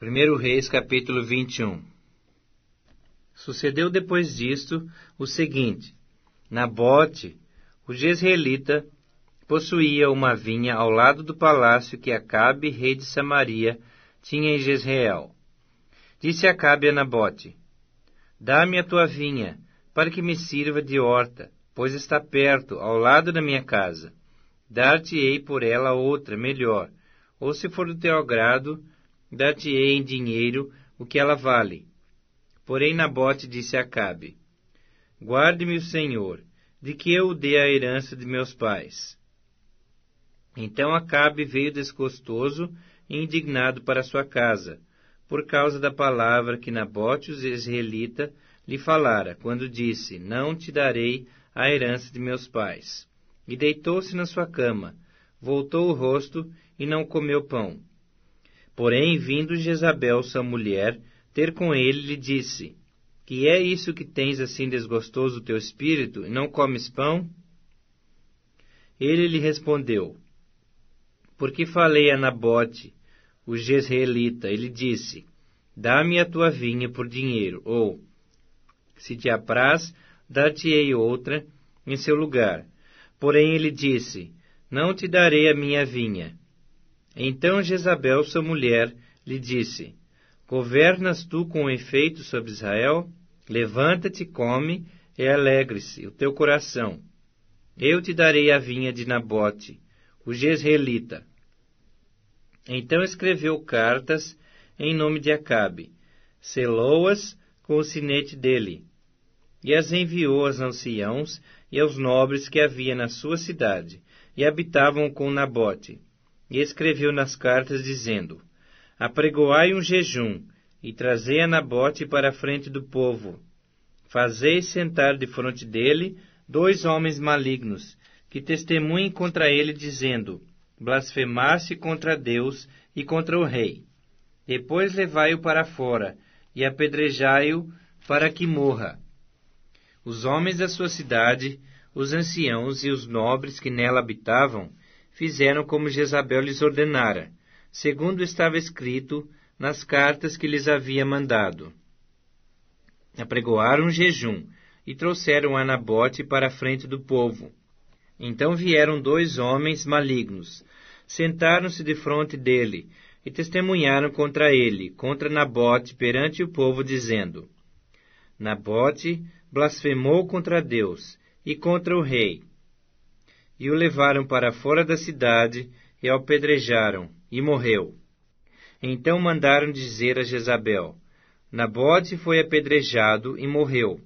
1 Reis, capítulo 21. Sucedeu depois disto o seguinte: Nabote, o jezreelita, possuía uma vinha ao lado do palácio que Acabe, rei de Samaria, tinha em Jezreel. Disse Acabe a Nabote: Dá-me a tua vinha, para que me sirva de horta, pois está perto, ao lado da minha casa. Dar-te-ei por ela outra, melhor, ou se for do teu agrado, dar-te-ei em dinheiro o que ela vale. Porém Nabote disse a Acabe: Guarde-me o Senhor, de que eu dê a herança de meus pais. Então Acabe veio desgostoso e indignado para sua casa, por causa da palavra que Nabote o jezreelita lhe falara, quando disse: Não te darei a herança de meus pais. E deitou-se na sua cama, voltou o rosto e não comeu pão. Porém, vindo Jezabel, sua mulher, ter com ele, lhe disse: Que é isso que tens assim desgostoso o teu espírito, e não comes pão? Ele lhe respondeu: Porque falei a Nabote, o jezreelita, e lhe disse: Dá-me a tua vinha por dinheiro, ou, se te apraz, dar-te-ei outra em seu lugar. Porém ele disse: Não te darei a minha vinha. Então Jezabel, sua mulher, lhe disse: Governas tu com efeito sobre Israel? Levanta-te, come, e alegre-se o teu coração. Eu te darei a vinha de Nabote, o jezreelita. Então escreveu cartas em nome de Acabe, selou-as com o sinete dele, e as enviou aos anciãos e aos nobres que havia na sua cidade, e habitavam com Nabote. E escreveu nas cartas, dizendo: Apregoai um jejum, e trazei a Nabote para a frente do povo. Fazei sentar defronte dele 2 homens malignos, que testemunhem contra ele, dizendo: Blasfemaste contra Deus e contra o rei. Depois levai-o para fora, e apedrejai-o para que morra. Os homens da sua cidade, os anciãos e os nobres que nela habitavam, fizeram como Jezabel lhes ordenara, segundo estava escrito nas cartas que lhes havia mandado. Apregoaram um jejum e trouxeram a Nabote para a frente do povo. Então vieram 2 homens malignos, sentaram-se defronte dele e testemunharam contra ele, contra Nabote, perante o povo, dizendo: Nabote blasfemou contra Deus e contra o rei. E o levaram para fora da cidade e o apedrejaram, e morreu. Então mandaram dizer a Jezabel: Nabote foi apedrejado e morreu.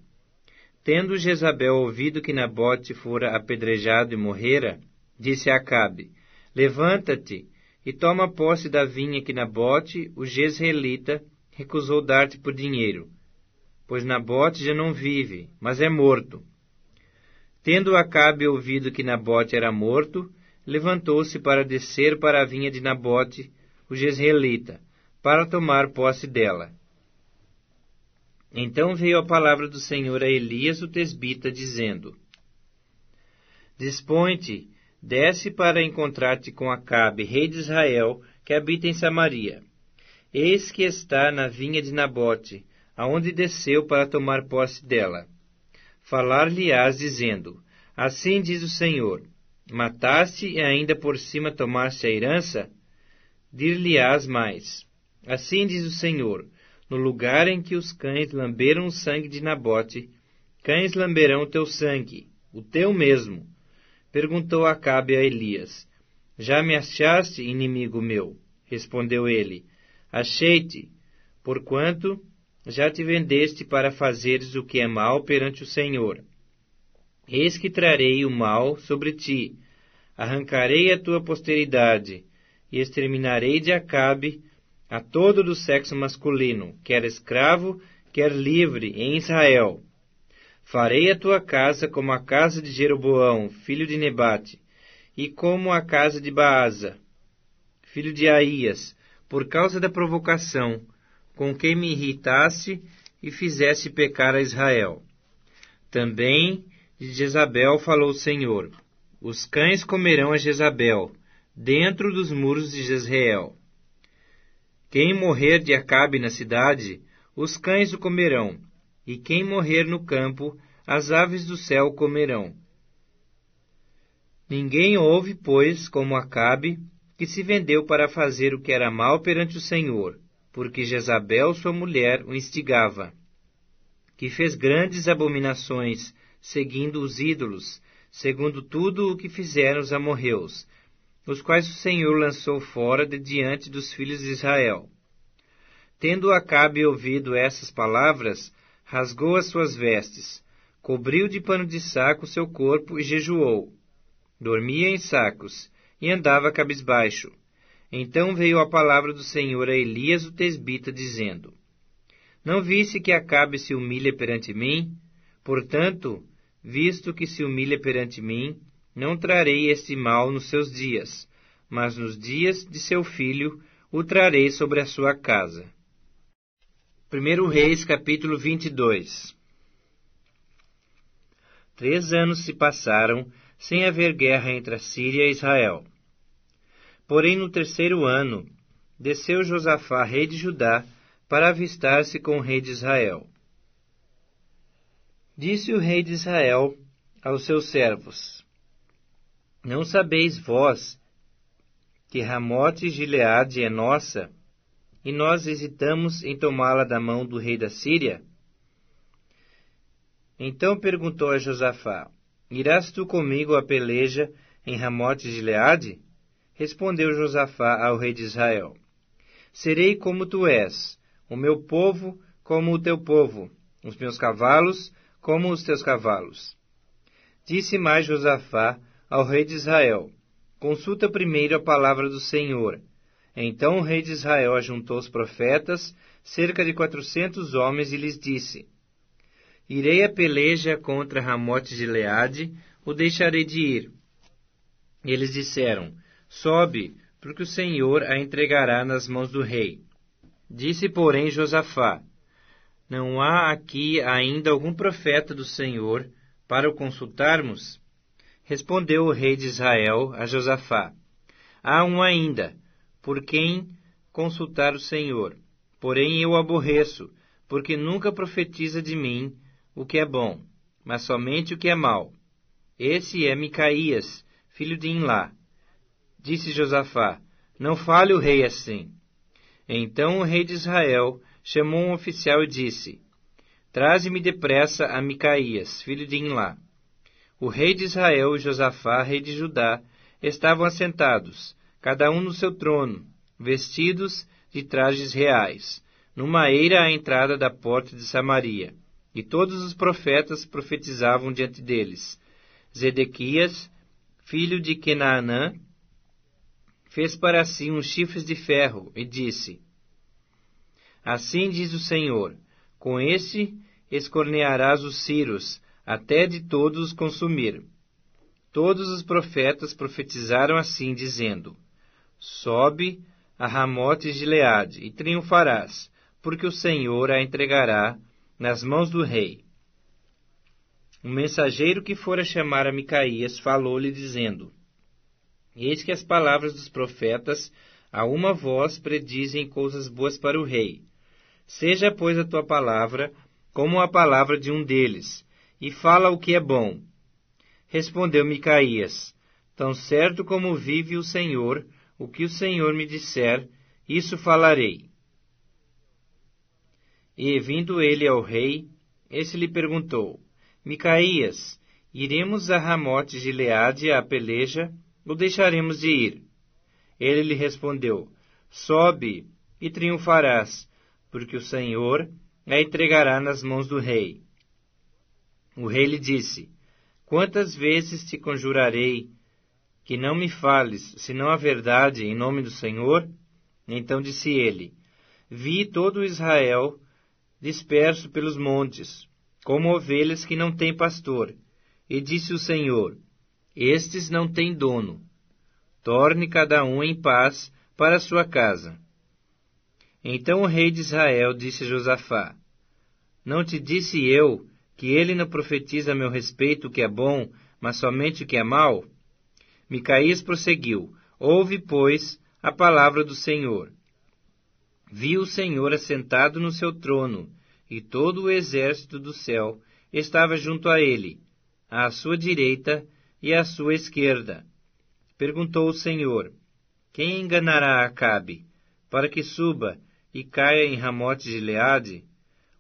Tendo Jezabel ouvido que Nabote fora apedrejado e morrera, disse a Acabe: Levanta-te e toma posse da vinha que Nabote, o jezreelita, recusou dar-te por dinheiro, pois Nabote já não vive, mas é morto. Tendo Acabe ouvido que Nabote era morto, levantou-se para descer para a vinha de Nabote, o jezreelita, para tomar posse dela. Então veio a palavra do Senhor a Elias, o tesbita, dizendo: Dispõe-te, desce para encontrar-te com Acabe, rei de Israel, que habita em Samaria. Eis que está na vinha de Nabote, aonde desceu para tomar posse dela. Falar-lhe-ás, dizendo: Assim diz o Senhor: Mataste e ainda por cima tomaste a herança? Dir-lhe-ás mais: Assim diz o Senhor: No lugar em que os cães lamberam o sangue de Nabote, cães lamberão o teu sangue, o teu mesmo. Perguntou Acabe a Elias: Já me achaste, inimigo meu? Respondeu ele: Achei-te, porquanto já te vendeste para fazeres o que é mal perante o Senhor. Eis que trarei o mal sobre ti, arrancarei a tua posteridade, e exterminarei de Acabe a todo do sexo masculino, quer escravo, quer livre, em Israel. Farei a tua casa como a casa de Jeroboão, filho de Nebate, e como a casa de Baasa, filho de Aías, por causa da provocação com que me irritasse e fizesse pecar a Israel. Também de Jezabel falou o Senhor: Os cães comerão a Jezabel, dentro dos muros de Jezreel. Quem morrer de Acabe na cidade, os cães o comerão, e quem morrer no campo, as aves do céu o comerão. Ninguém houve, pois, como Acabe, que se vendeu para fazer o que era mal perante o Senhor, porque Jezabel, sua mulher, o instigava, que fez grandes abominações, seguindo os ídolos, segundo tudo o que fizeram os amorreus, os quais o Senhor lançou fora de diante dos filhos de Israel. Tendo Acabe ouvido essas palavras, rasgou as suas vestes, cobriu de pano de saco seu corpo e jejuou. Dormia em sacos e andava cabisbaixo. Então veio a palavra do Senhor a Elias o tesbita, dizendo: Não viste que Acabe se humilha perante mim? Portanto, visto que se humilha perante mim, não trarei este mal nos seus dias, mas nos dias de seu filho o trarei sobre a sua casa. 1 Reis, capítulo 22. 3 anos se passaram sem haver guerra entre a Síria e Israel. Porém, no 3º ano, desceu Josafá, rei de Judá, para avistar-se com o rei de Israel. Disse o rei de Israel aos seus servos: Não sabeis vós que Ramote Gileade é nossa, e nós hesitamos em tomá-la da mão do rei da Síria? Então perguntou a Josafá: Irás tu comigo à peleja em Ramote Gileade? Respondeu Josafá ao rei de Israel: Serei como tu és, o meu povo como o teu povo, os meus cavalos como os teus cavalos. Disse mais Josafá ao rei de Israel: Consulta primeiro a palavra do Senhor. Então o rei de Israel ajuntou os profetas, cerca de 400 homens, e lhes disse: Irei à peleja contra Ramote Gileade, o deixarei de ir. Eles disseram: Sobe, porque o Senhor a entregará nas mãos do rei. Disse, porém, Josafá: Não há aqui ainda algum profeta do Senhor para o consultarmos? Respondeu o rei de Israel a Josafá: Há um ainda, por quem consultar o Senhor. Porém eu o aborreço, porque nunca profetiza de mim o que é bom, mas somente o que é mau. Esse é Micaías, filho de Imlá. Disse Josafá: Não fale o rei assim. Então o rei de Israel chamou um oficial e disse: Traze-me depressa a Micaías, filho de Imlá. O rei de Israel e Josafá, rei de Judá, estavam assentados, cada um no seu trono, vestidos de trajes reais, numa eira à entrada da porta de Samaria. E todos os profetas profetizavam diante deles. Zedequias, filho de Kenaanã, fez para si uns chifres de ferro e disse: Assim diz o Senhor: Com esse escornearás os ciros, até de todos os consumir. Todos os profetas profetizaram assim, dizendo: Sobe a Ramote Gileade e triunfarás, porque o Senhor a entregará nas mãos do rei. O mensageiro que fora chamar a Micaías falou-lhe, dizendo: Eis que as palavras dos profetas a uma voz predizem coisas boas para o rei. Seja, pois, a tua palavra como a palavra de um deles, e fala o que é bom. Respondeu Micaías: Tão certo como vive o Senhor, o que o Senhor me disser, isso falarei. E, vindo ele ao rei, esse lhe perguntou: Micaías, iremos a Ramote Gileade à peleja, ou deixaremos de ir? Ele lhe respondeu: Sobe e triunfarás, porque o Senhor a entregará nas mãos do rei. O rei lhe disse: Quantas vezes te conjurarei que não me fales, senão a verdade, em nome do Senhor? Então disse ele: Vi todo Israel disperso pelos montes, como ovelhas que não têm pastor. E disse o Senhor: Estes não têm dono. Torne cada um em paz para a sua casa. Então o rei de Israel disse a Josafá: Não te disse eu que ele não profetiza a meu respeito o que é bom, mas somente o que é mau? Micaías prosseguiu: Ouve, pois, a palavra do Senhor. viu o Senhor assentado no seu trono, e todo o exército do céu estava junto a ele, à sua direita e à sua esquerda. Perguntou o Senhor: quem enganará Acabe, para que suba e caia em Ramote-Gileade?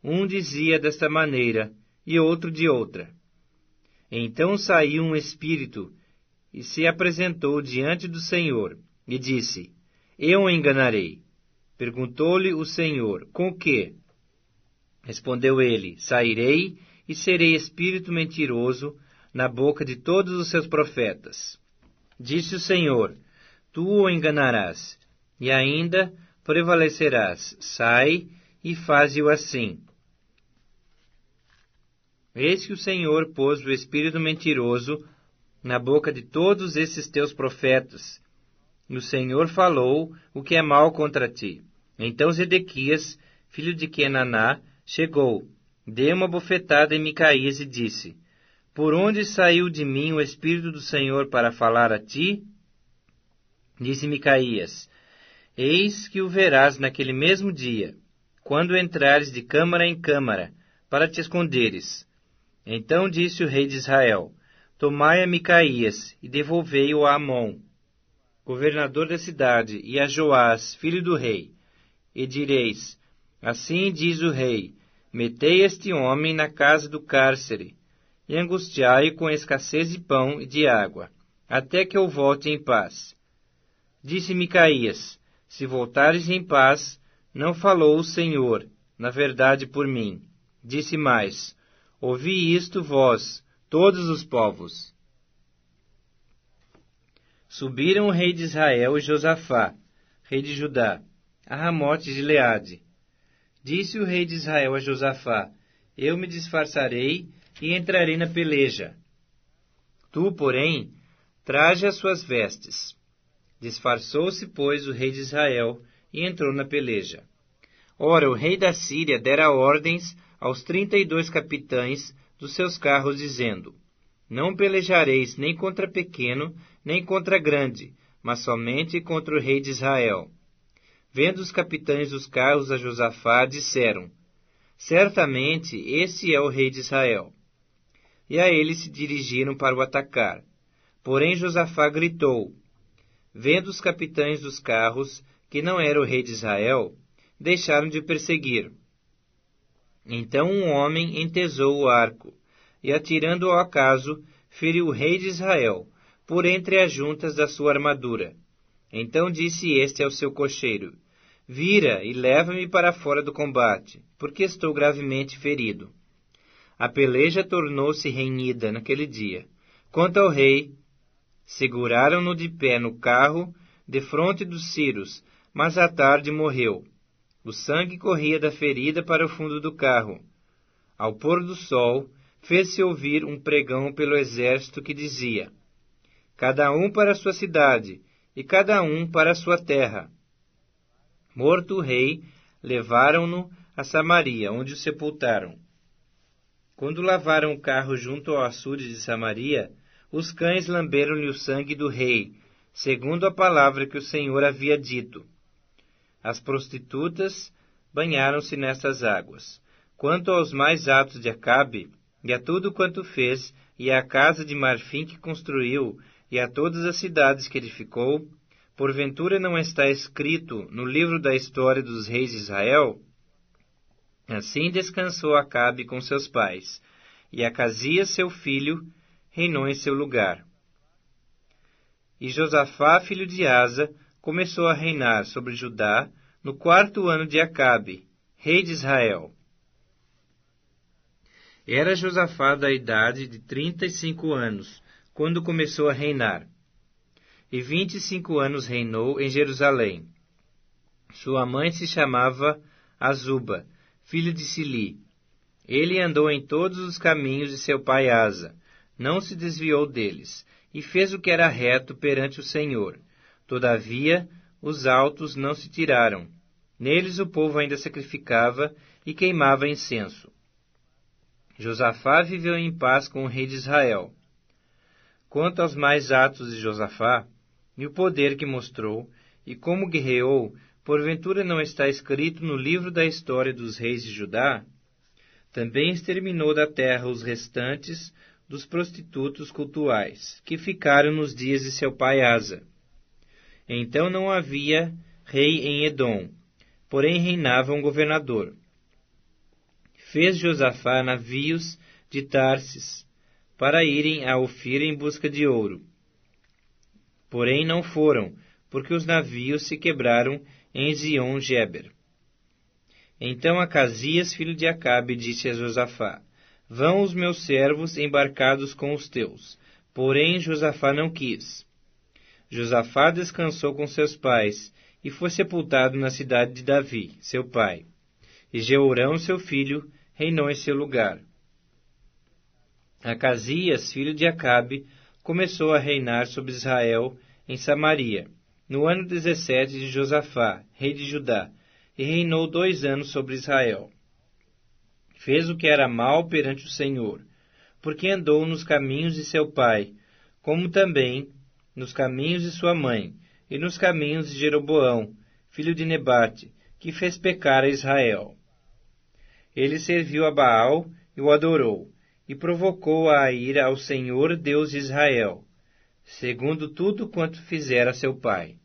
Um dizia desta maneira, e outro de outra. Então saiu um espírito, e se apresentou diante do Senhor, e disse: eu o enganarei. Perguntou-lhe o Senhor: com que? Respondeu ele: sairei e serei espírito mentiroso na boca de todos os seus profetas. Disse o Senhor: tu o enganarás, e ainda prevalecerás. Sai e faze-o assim. Eis que o Senhor pôs o espírito mentiroso na boca de todos esses teus profetas, e o Senhor falou o que é mal contra ti. Então Zedequias, filho de Kenaná, chegou, deu uma bofetada em Micaías e disse: por onde saiu de mim o Espírito do Senhor para falar a ti? Disse Micaías: eis que o verás naquele mesmo dia, quando entrares de câmara em câmara, para te esconderes. Então disse o rei de Israel: tomai a Micaías e devolvei-o a Amon, governador da cidade, e a Joás, filho do rei. E direis: assim diz o rei: metei este homem na casa do cárcere, e angustiai-o com escassez de pão e de água, até que eu volte em paz. Disse Micaías: se voltares em paz, não falou o Senhor, na verdade por mim. Disse mais: ouvi isto vós, todos os povos. Subiram o rei de Israel e Josafá, rei de Judá, a Ramote-Gileade. Disse o rei de Israel a Josafá: eu me disfarçarei e entrarei na peleja. Tu, porém, traze as suas vestes. Disfarçou-se, pois, o rei de Israel e entrou na peleja. Ora, o rei da Síria dera ordens aos 32 capitães dos seus carros, dizendo: não pelejareis nem contra pequeno, nem contra grande, mas somente contra o rei de Israel. Vendo os capitães dos carros a Josafá, disseram: certamente esse é o rei de Israel. E a ele se dirigiram para o atacar. Porém Josafá gritou. Vendo os capitães dos carros que não era o rei de Israel, deixaram de perseguir. Então um homem entesou o arco, e atirando ao acaso, feriu o rei de Israel, por entre as juntas da sua armadura. Então disse este ao seu cocheiro: vira e leva-me para fora do combate, porque estou gravemente ferido. A peleja tornou-se renhida naquele dia. Quanto ao rei, seguraram-no de pé no carro, defronte dos ciros, mas à tarde morreu. O sangue corria da ferida para o fundo do carro. Ao pôr do sol, fez-se ouvir um pregão pelo exército que dizia: cada um para a sua cidade, e cada um para a sua terra. Morto o rei, levaram-no a Samaria, onde o sepultaram. Quando lavaram o carro junto ao açude de Samaria, os cães lamberam-lhe o sangue do rei, segundo a palavra que o Senhor havia dito. As prostitutas banharam-se nessas águas. Quanto aos mais atos de Acabe, e a tudo quanto fez, e à casa de marfim que construiu, e a todas as cidades que edificou, porventura não está escrito no livro da história dos reis de Israel? Assim descansou Acabe com seus pais, e Acasias, seu filho, reinou em seu lugar. E Josafá, filho de Asa, começou a reinar sobre Judá no 4º ano de Acabe, rei de Israel. Era Josafá da idade de 35 anos, quando começou a reinar. E 25 anos reinou em Jerusalém. Sua mãe se chamava Azuba, filho de Sili. Ele andou em todos os caminhos de seu pai Asa, não se desviou deles, e fez o que era reto perante o Senhor. Todavia, os altos não se tiraram. Neles o povo ainda sacrificava e queimava incenso. Josafá viveu em paz com o rei de Israel. Quanto aos mais atos de Josafá, e o poder que mostrou, e como guerreou, porventura não está escrito no livro da história dos reis de Judá? Também exterminou da terra os restantes dos prostitutos cultuais, que ficaram nos dias de seu pai Asa. Então não havia rei em Edom, porém reinava um governador. Fez Josafá navios de Tarsis, para irem a Ofir em busca de ouro. Porém não foram, porque os navios se quebraram em Ezion-Geber. Então Acasias, filho de Acabe, disse a Josafá: Vão os meus servos embarcados com os teus. Porém Josafá não quis. Josafá descansou com seus pais, e foi sepultado na cidade de Davi, seu pai. E Jeorão, seu filho, reinou em seu lugar. Acasias, filho de Acabe, começou a reinar sobre Israel em Samaria, no ano 17 de Josafá, rei de Judá, e reinou 2 anos sobre Israel. Fez o que era mal perante o Senhor, porque andou nos caminhos de seu pai, como também nos caminhos de sua mãe, e nos caminhos de Jeroboão, filho de Nebate, que fez pecar a Israel. Ele serviu a Baal e o adorou, e provocou a ira ao Senhor Deus de Israel, segundo tudo quanto fizera seu pai.